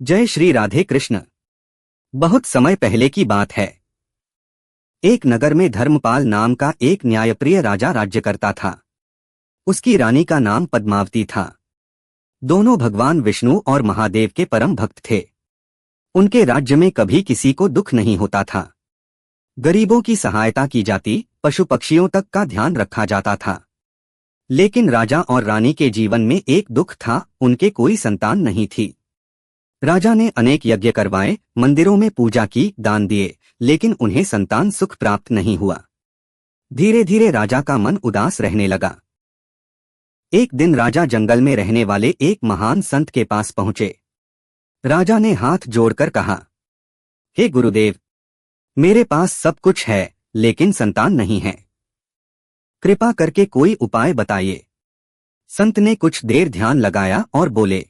जय श्री राधे कृष्ण। बहुत समय पहले की बात है। एक नगर में धर्मपाल नाम का एक न्यायप्रिय राजा राज्य करता था। उसकी रानी का नाम पद्मावती था। दोनों भगवान विष्णु और महादेव के परम भक्त थे। उनके राज्य में कभी किसी को दुख नहीं होता था। गरीबों की सहायता की जाती, पशु पक्षियों तक का ध्यान रखा जाता था। लेकिन राजा और रानी के जीवन में एक दुख था, उनके कोई संतान नहीं थी। राजा ने अनेक यज्ञ करवाए, मंदिरों में पूजा की, दान दिए, लेकिन उन्हें संतान सुख प्राप्त नहीं हुआ। धीरे धीरे राजा का मन उदास रहने लगा। एक दिन राजा जंगल में रहने वाले एक महान संत के पास पहुंचे। राजा ने हाथ जोड़कर कहा, हे गुरुदेव, मेरे पास सब कुछ है लेकिन संतान नहीं है। कृपा करके कोई उपाय बताइए। संत ने कुछ देर ध्यान लगाया और बोले,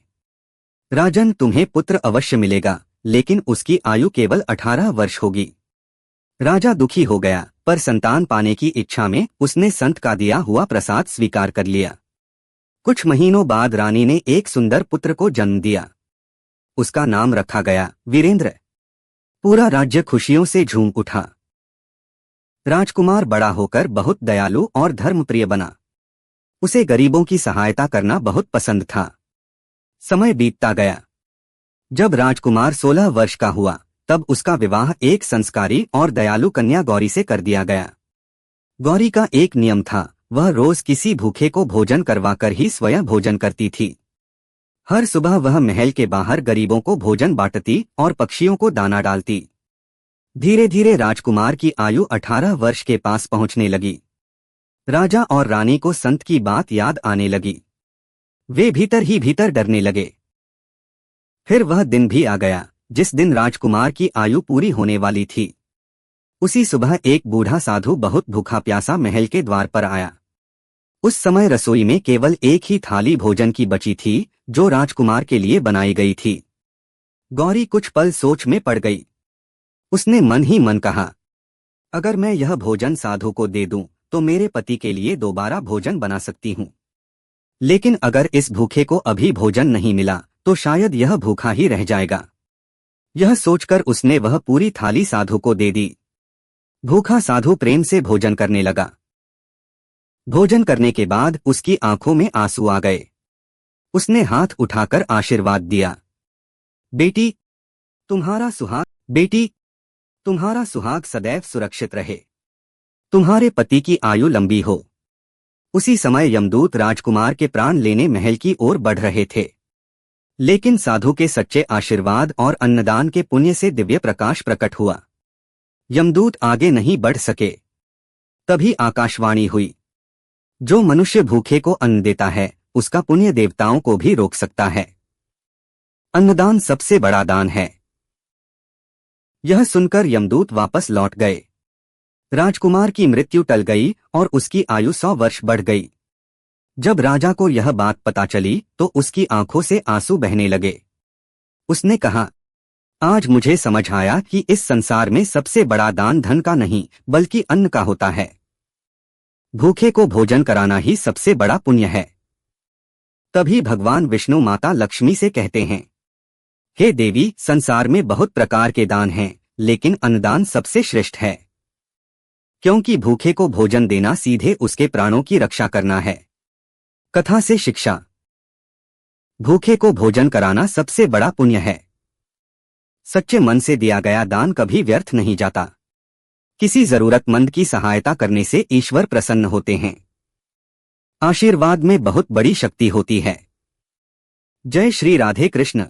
राजन, तुम्हें पुत्र अवश्य मिलेगा, लेकिन उसकी आयु केवल 18 वर्ष होगी। राजा दुखी हो गया, पर संतान पाने की इच्छा में उसने संत का दिया हुआ प्रसाद स्वीकार कर लिया। कुछ महीनों बाद रानी ने एक सुंदर पुत्र को जन्म दिया। उसका नाम रखा गया वीरेंद्र। पूरा राज्य खुशियों से झूम उठा। राजकुमार बड़ा होकर बहुत दयालु और धर्मप्रिय बना। उसे गरीबों की सहायता करना बहुत पसंद था। समय बीतता गया। जब राजकुमार 16 वर्ष का हुआ, तब उसका विवाह एक संस्कारी और दयालु कन्या गौरी से कर दिया गया। गौरी का एक नियम था, वह रोज किसी भूखे को भोजन करवाकर ही स्वयं भोजन करती थी। हर सुबह वह महल के बाहर गरीबों को भोजन बांटती और पक्षियों को दाना डालती। धीरे धीरे राजकुमार की आयु 18 वर्ष के पास पहुंचने लगी। राजा और रानी को संत की बात याद आने लगी। वे भीतर ही भीतर डरने लगे। फिर वह दिन भी आ गया जिस दिन राजकुमार की आयु पूरी होने वाली थी। उसी सुबह एक बूढ़ा साधु बहुत भूखा प्यासा महल के द्वार पर आया। उस समय रसोई में केवल एक ही थाली भोजन की बची थी, जो राजकुमार के लिए बनाई गई थी। गौरी कुछ पल सोच में पड़ गई। उसने मन ही मन कहा, अगर मैं यह भोजन साधु को दे दूं, तो मेरे पति के लिए दोबारा भोजन बना सकती हूं। लेकिन अगर इस भूखे को अभी भोजन नहीं मिला, तो शायद यह भूखा ही रह जाएगा। यह सोचकर उसने वह पूरी थाली साधु को दे दी। भूखा साधु प्रेम से भोजन करने लगा। भोजन करने के बाद उसकी आंखों में आंसू आ गए। उसने हाथ उठाकर आशीर्वाद दिया, बेटी तुम्हारा सुहाग सदैव सुरक्षित रहे। तुम्हारे पति की आयु लंबी हो। उसी समय यमदूत राजकुमार के प्राण लेने महल की ओर बढ़ रहे थे। लेकिन साधु के सच्चे आशीर्वाद और अन्नदान के पुण्य से दिव्य प्रकाश प्रकट हुआ। यमदूत आगे नहीं बढ़ सके। तभी आकाशवाणी हुई, जो मनुष्य भूखे को अन्न देता है, उसका पुण्य देवताओं को भी रोक सकता है। अन्नदान सबसे बड़ा दान है। यह सुनकर यमदूत वापस लौट गए। राजकुमार की मृत्यु टल गई और उसकी आयु 100 वर्ष बढ़ गई। जब राजा को यह बात पता चली, तो उसकी आंखों से आंसू बहने लगे। उसने कहा, आज मुझे समझ आया कि इस संसार में सबसे बड़ा दान धन का नहीं, बल्कि अन्न का होता है। भूखे को भोजन कराना ही सबसे बड़ा पुण्य है। तभी भगवान विष्णु माता लक्ष्मी से कहते हैं, हे देवी, संसार में बहुत प्रकार के दान हैं, लेकिन अन्नदान सबसे श्रेष्ठ है। क्योंकि भूखे को भोजन देना सीधे उसके प्राणों की रक्षा करना है। कथा से शिक्षा, भूखे को भोजन कराना सबसे बड़ा पुण्य है। सच्चे मन से दिया गया दान कभी व्यर्थ नहीं जाता। किसी जरूरतमंद की सहायता करने से ईश्वर प्रसन्न होते हैं। आशीर्वाद में बहुत बड़ी शक्ति होती है। जय श्री राधे कृष्ण।